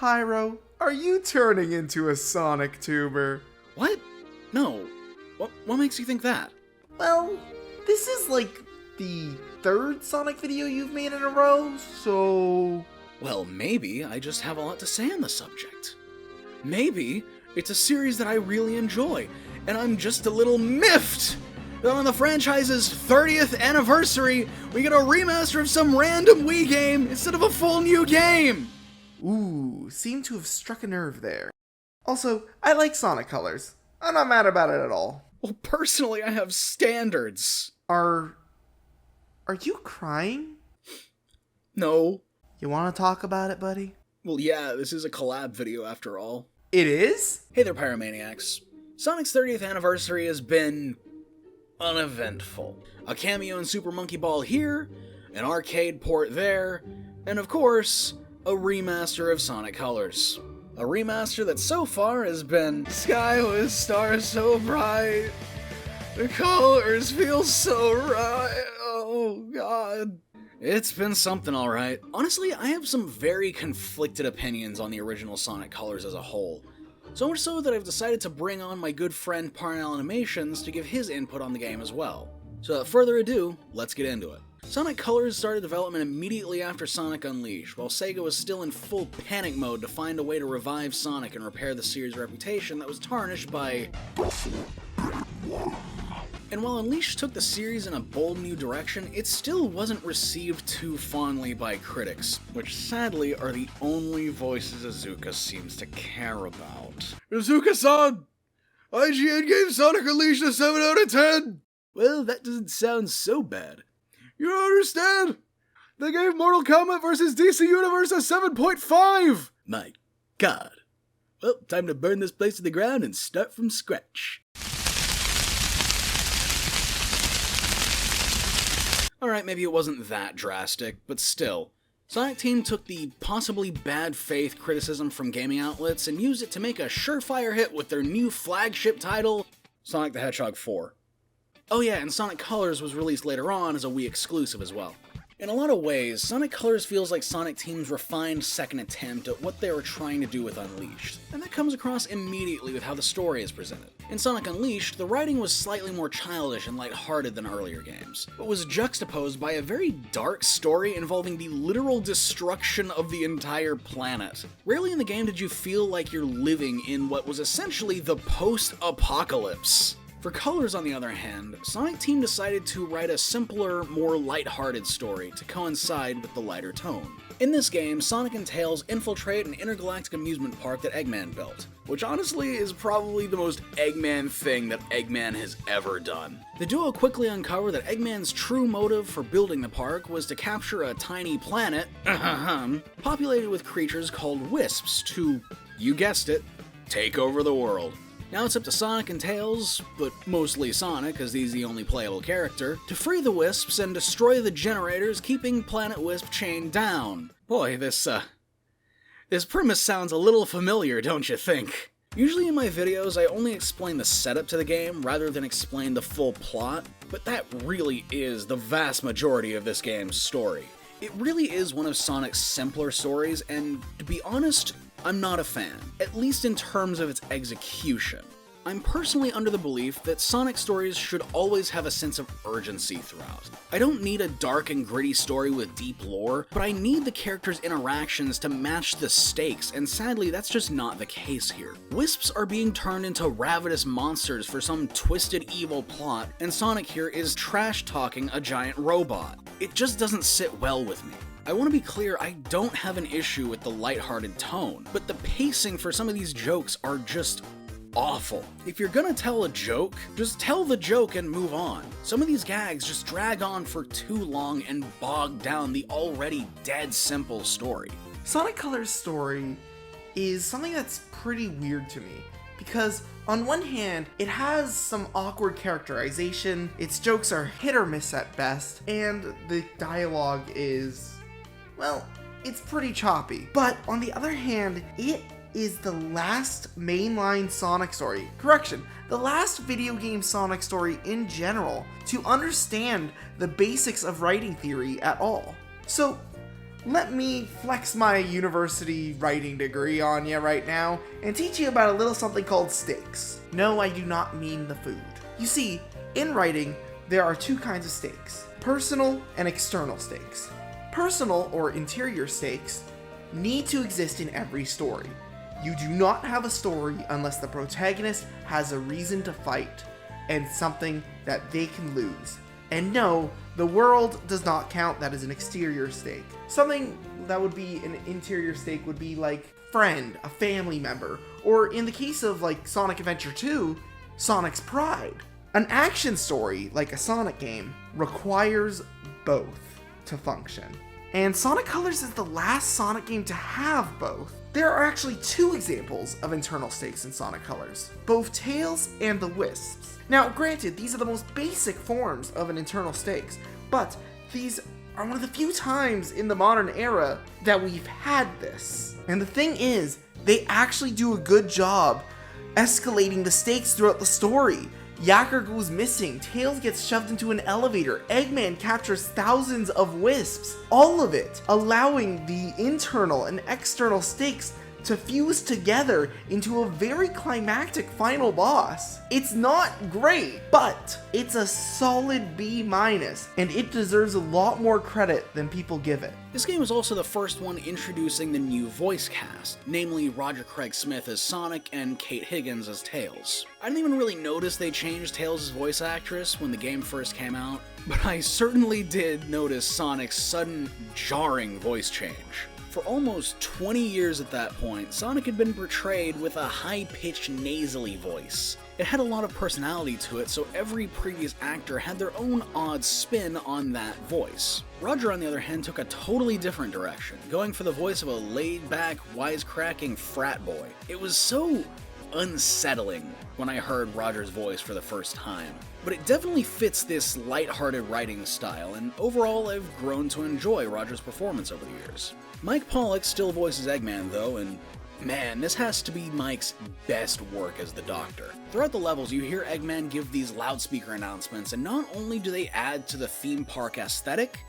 Pyro, are you turning into a Sonic tuber? What? No. What makes you think that? Well, this is like the third Sonic video you've made in a row, so... Well, maybe I just have a lot to say on the subject. Maybe it's a series that I really enjoy, and I'm just a little miffed that on the franchise's 30th anniversary, we get a remaster of some random Wii game instead of a full new game! Ooh, seem to have struck a nerve there. Also, I like Sonic Colors. I'm not mad about it at all. Well, personally, I have standards. Are you crying? No. You want to talk about it, buddy? Well, yeah, this is a collab video after all. It is? Hey there, Pyromaniacs. Sonic's 30th anniversary has been uneventful. A cameo in Super Monkey Ball here, an arcade port there, and of course, a remaster of Sonic Colors. A remaster that so far has been sky with stars so bright, the colors feel so right, oh god. It's been something alright. Honestly, I have some very conflicted opinions on the original Sonic Colors as a whole. So much so that I've decided to bring on my good friend Parnell Animations to give his input on the game as well. So without further ado, let's get into it. Sonic Colors started development immediately after Sonic Unleashed, while Sega was still in full panic mode to find a way to revive Sonic and repair the series' reputation that was tarnished by... And while Unleashed took the series in a bold new direction, it still wasn't received too fondly by critics, which sadly are the only voices Iizuka seems to care about. Iizuka-san! IGN gave Sonic Unleashed a 7 out of 10! Well, that doesn't sound so bad. You don't understand! They gave Mortal Kombat vs. DC Universe a 7.5! My god. Well, time to burn this place to the ground and start from scratch. Alright, maybe it wasn't that drastic, but still. Sonic Team took the possibly bad faith criticism from gaming outlets and used it to make a surefire hit with their new flagship title, Sonic the Hedgehog 4. Oh yeah, and Sonic Colors was released later on as a Wii exclusive as well. In a lot of ways, Sonic Colors feels like Sonic Team's refined second attempt at what they were trying to do with Unleashed, and that comes across immediately with how the story is presented. In Sonic Unleashed, the writing was slightly more childish and lighthearted than earlier games, but was juxtaposed by a very dark story involving the literal destruction of the entire planet. Rarely in the game did you feel like you're living in what was essentially the post-apocalypse. For Colors, on the other hand, Sonic Team decided to write a simpler, more lighthearted story to coincide with the lighter tone. In this game, Sonic and Tails infiltrate an intergalactic amusement park that Eggman built, which honestly is probably the most Eggman thing that Eggman has ever done. The duo quickly uncover that Eggman's true motive for building the park was to capture a tiny planet, populated with creatures called Wisps to, you guessed it, take over the world. Now it's up to Sonic and Tails, but mostly Sonic, as he's the only playable character, to free the Wisps and destroy the generators keeping Planet Wisp chained down. Boy, this premise sounds a little familiar, don't you think? Usually in my videos, I only explain the setup to the game rather than explain the full plot, but that really is the vast majority of this game's story. It really is one of Sonic's simpler stories, and to be honest, I'm not a fan, at least in terms of its execution. I'm personally under the belief that Sonic stories should always have a sense of urgency throughout. I don't need a dark and gritty story with deep lore, but I need the characters' interactions to match the stakes, and sadly that's just not the case here. Wisps are being turned into ravenous monsters for some twisted evil plot, and Sonic here is trash-talking a giant robot. It just doesn't sit well with me. I want to be clear, I don't have an issue with the lighthearted tone, but the pacing for some of these jokes are just awful. If you're gonna tell a joke, just tell the joke and move on. Some of these gags just drag on for too long and bog down the already dead simple story. Sonic Colors' story is something that's pretty weird to me, because on one hand, it has some awkward characterization, its jokes are hit or miss at best, and the dialogue is, well, it's pretty choppy. But on the other hand, it is the last mainline Sonic story, correction, the last video game Sonic story in general to understand the basics of writing theory at all. So, let me flex my university writing degree on you right now and teach you about a little something called stakes. No, I do not mean the food. You see, in writing, there are two kinds of stakes: personal and external stakes. Personal or interior stakes need to exist in every story. You do not have a story unless the protagonist has a reason to fight and something that they can lose. And no, the world does not count that as an exterior stake. Something that would be an interior stake would be like friend, a family member, or in the case of like Sonic Adventure 2, Sonic's pride. An action story, like a Sonic game, requires both to function. And Sonic Colors is the last Sonic game to have both. There are actually two examples of internal stakes in Sonic Colors, both Tails and the Wisps. Now, granted, these are the most basic forms of an internal stakes, but these are one of the few times in the modern era that we've had this. And the thing is, they actually do a good job escalating the stakes throughout the story. Yacker goes missing, Tails gets shoved into an elevator, Eggman captures thousands of Wisps, all of it allowing the internal and external stakes to fuse together into a very climactic final boss. It's not great, but it's a solid B-, and it deserves a lot more credit than people give it. This game was also the first one introducing the new voice cast, namely Roger Craig Smith as Sonic and Kate Higgins as Tails. I didn't even really notice they changed Tails' voice actress when the game first came out, but I certainly did notice Sonic's sudden, jarring voice change. For almost 20 years at that point, Sonic had been portrayed with a high-pitched, nasally voice. It had a lot of personality to it, so every previous actor had their own odd spin on that voice. Roger, on the other hand, took a totally different direction, going for the voice of a laid-back, wisecracking frat boy. It was so unsettling when I heard Roger's voice for the first time. But it definitely fits this lighthearted writing style, and overall I've grown to enjoy Roger's performance over the years. Mike Pollock still voices Eggman though, and man, this has to be Mike's best work as the Doctor. Throughout the levels, you hear Eggman give these loudspeaker announcements, and not only do they add to the theme park aesthetic,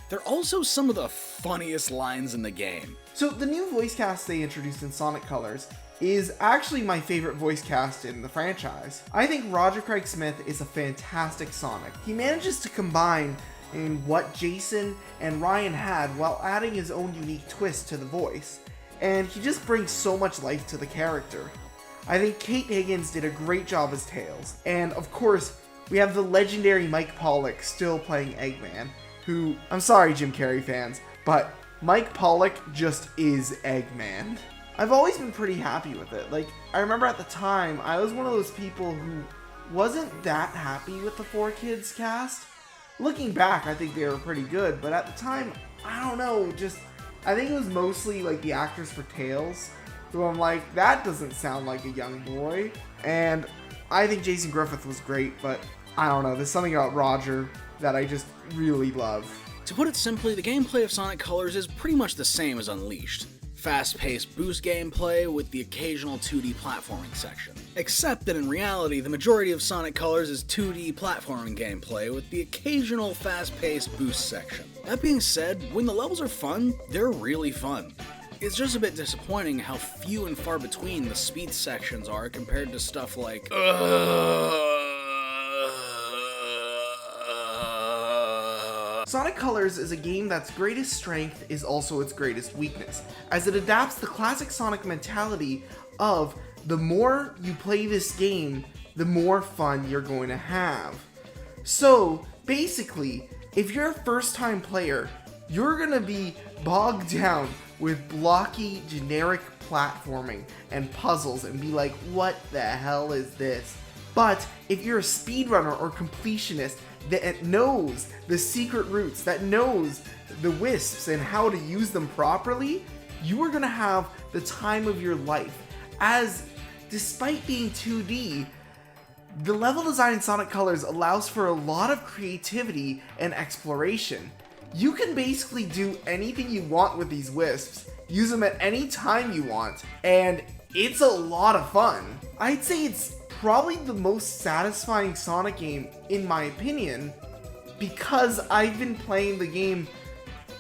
they're also some of the funniest lines in the game. So the new voice cast they introduced in Sonic Colors is actually my favorite voice cast in the franchise. I think Roger Craig Smith is a fantastic Sonic. He manages to combine in what Jason and Ryan had while adding his own unique twist to the voice, and he just brings so much life to the character. I think Kate Higgins did a great job as Tails, and of course, we have the legendary Mike Pollock still playing Eggman, who, I'm sorry Jim Carrey fans, but Mike Pollock just is Eggman. I've always been pretty happy with it. Like, I remember at the time, I was one of those people who wasn't that happy with the 4Kids cast. Looking back, I think they were pretty good, but at the time, I don't know, I think it was mostly like the actors for Tails, who I'm like, that doesn't sound like a young boy. And I think Jason Griffith was great, but I don't know, there's something about Roger that I just really love. To put it simply, the gameplay of Sonic Colors is pretty much the same as Unleashed. Fast-paced boost gameplay with the occasional 2D platforming section. Except that in reality, the majority of Sonic Colors is 2D platforming gameplay with the occasional fast-paced boost section. That being said, when the levels are fun, they're really fun. It's just a bit disappointing how few and far between the speed sections are compared to stuff like Sonic Colors is a game that's greatest strength is also its greatest weakness, as it adapts the classic Sonic mentality of the more you play this game, the more fun you're going to have. So, basically, if you're a first-time player, you're gonna be bogged down with blocky, generic platforming and puzzles and be like, what the hell is this? But if you're a speedrunner or completionist that knows the secret routes, that knows the Wisps and how to use them properly, you are gonna have the time of your life. As despite being 2D, the level design in Sonic Colors allows for a lot of creativity and exploration. You can basically do anything you want with these Wisps, use them at any time you want, and it's a lot of fun. I'd say it's probably the most satisfying Sonic game, in my opinion, because I've been playing the game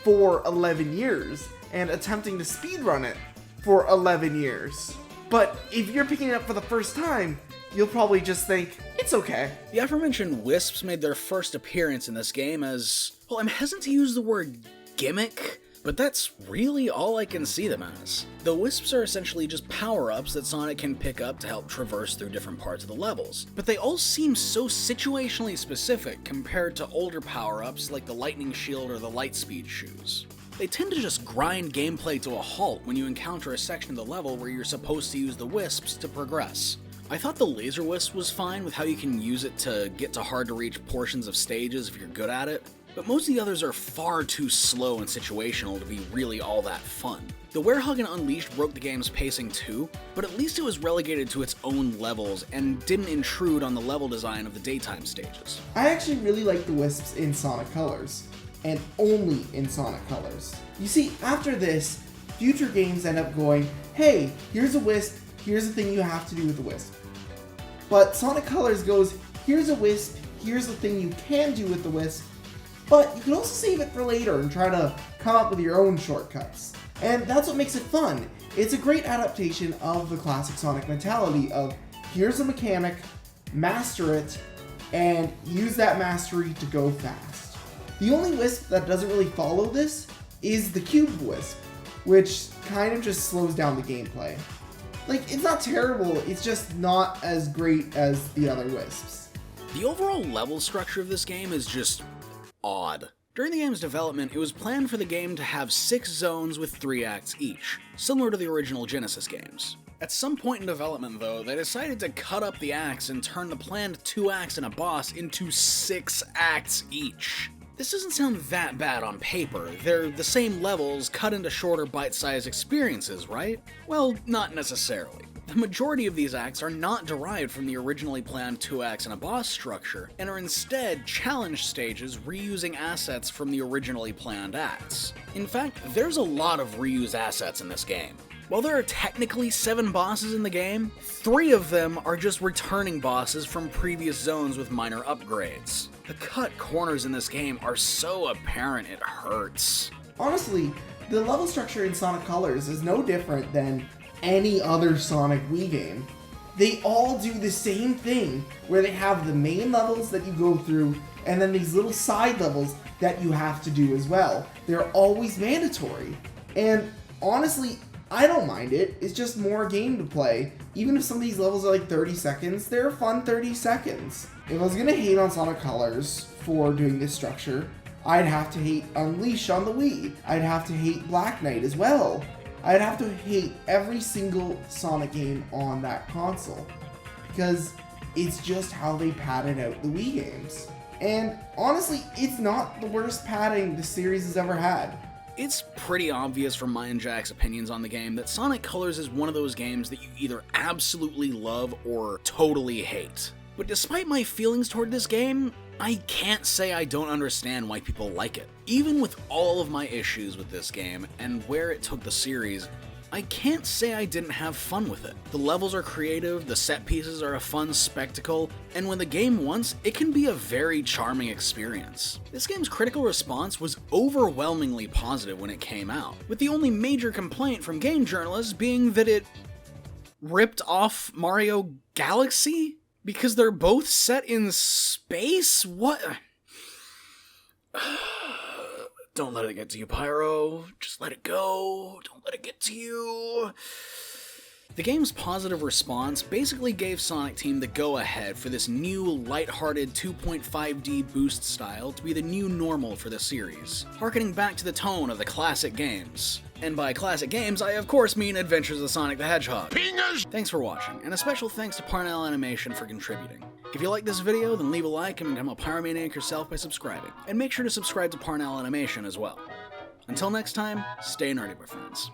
for 11 years and attempting to speedrun it for 11 years. But if you're picking it up for the first time, you'll probably just think, it's okay. The aforementioned Wisps made their first appearance in this game as, well, I'm hesitant to use the word gimmick, but that's really all I can see them as. The Wisps are essentially just power-ups that Sonic can pick up to help traverse through different parts of the levels, but they all seem so situationally specific compared to older power-ups like the Lightning Shield or the Lightspeed Shoes. They tend to just grind gameplay to a halt when you encounter a section of the level where you're supposed to use the Wisps to progress. I thought the Laser Wisp was fine with how you can use it to get to hard-to-reach portions of stages if you're good at it, but most of the others are far too slow and situational to be really all that fun. The Werehog Unleashed broke the game's pacing too, but at least it was relegated to its own levels and didn't intrude on the level design of the daytime stages. I actually really like the Wisps in Sonic Colors, and only in Sonic Colors. You see, after this, future games end up going, hey, here's a Wisp, here's the thing you have to do with the Wisp. But Sonic Colors goes, here's a Wisp, here's the thing you can do with the Wisp, but you can also save it for later and try to come up with your own shortcuts. And that's what makes it fun. It's a great adaptation of the classic Sonic mentality of, here's a mechanic, master it, and use that mastery to go fast. The only Wisp that doesn't really follow this is the Cube Wisp, which kind of just slows down the gameplay. Like, it's not terrible, it's just not as great as the other Wisps. The overall level structure of this game is just odd. During the game's development, it was planned for the game to have 6 zones with 3 acts each, similar to the original Genesis games. At some point in development, though, they decided to cut up the acts and turn the planned 2 acts and a boss into 6 acts each. This doesn't sound that bad on paper. They're the same levels cut into shorter bite-sized experiences, right? Well, not necessarily. The majority of these acts are not derived from the originally planned 2 acts and a boss structure, and are instead challenge stages reusing assets from the originally planned acts. In fact, there's a lot of reused assets in this game. While there are technically 7 bosses in the game, 3 of them are just returning bosses from previous zones with minor upgrades. The cut corners in this game are so apparent it hurts. Honestly, the level structure in Sonic Colors is no different than any other Sonic Wii game. They all do the same thing, where they have the main levels that you go through, and then these little side levels that you have to do as well. They're always mandatory. And honestly, I don't mind it. It's just more game to play. Even if some of these levels are like 30 seconds, they're a fun 30 seconds. If I was gonna hate on Sonic Colors for doing this structure, I'd have to hate Unleash on the Wii. I'd have to hate Black Knight as well. I'd have to hate every single Sonic game on that console, because it's just how they padded out the Wii games. And honestly, it's not the worst padding the series has ever had. It's pretty obvious from mine and Jack's opinions on the game that Sonic Colors is one of those games that you either absolutely love or totally hate. But despite my feelings toward this game, I can't say I don't understand why people like it. Even with all of my issues with this game and where it took the series, I can't say I didn't have fun with it. The levels are creative, the set pieces are a fun spectacle, and when the game wants, it can be a very charming experience. This game's critical response was overwhelmingly positive when it came out, with the only major complaint from game journalists being that it ripped off Mario Galaxy? Because they're both set in space? What? Don't let it get to you, Pyro. Just let it go. Don't let it get to you. The game's positive response basically gave Sonic Team the go-ahead for this new, lighthearted 2.5D boost style to be the new normal for the series, harkening back to the tone of the classic games. And by classic games, I of course mean Adventures of Sonic the Hedgehog. Pingers! Thanks for watching, and a special thanks to Parnell Animation for contributing. If you like this video, then leave a like and become a Pyromaniac yourself by subscribing. And make sure to subscribe to Parnell Animation as well. Until next time, stay nerdy, my friends.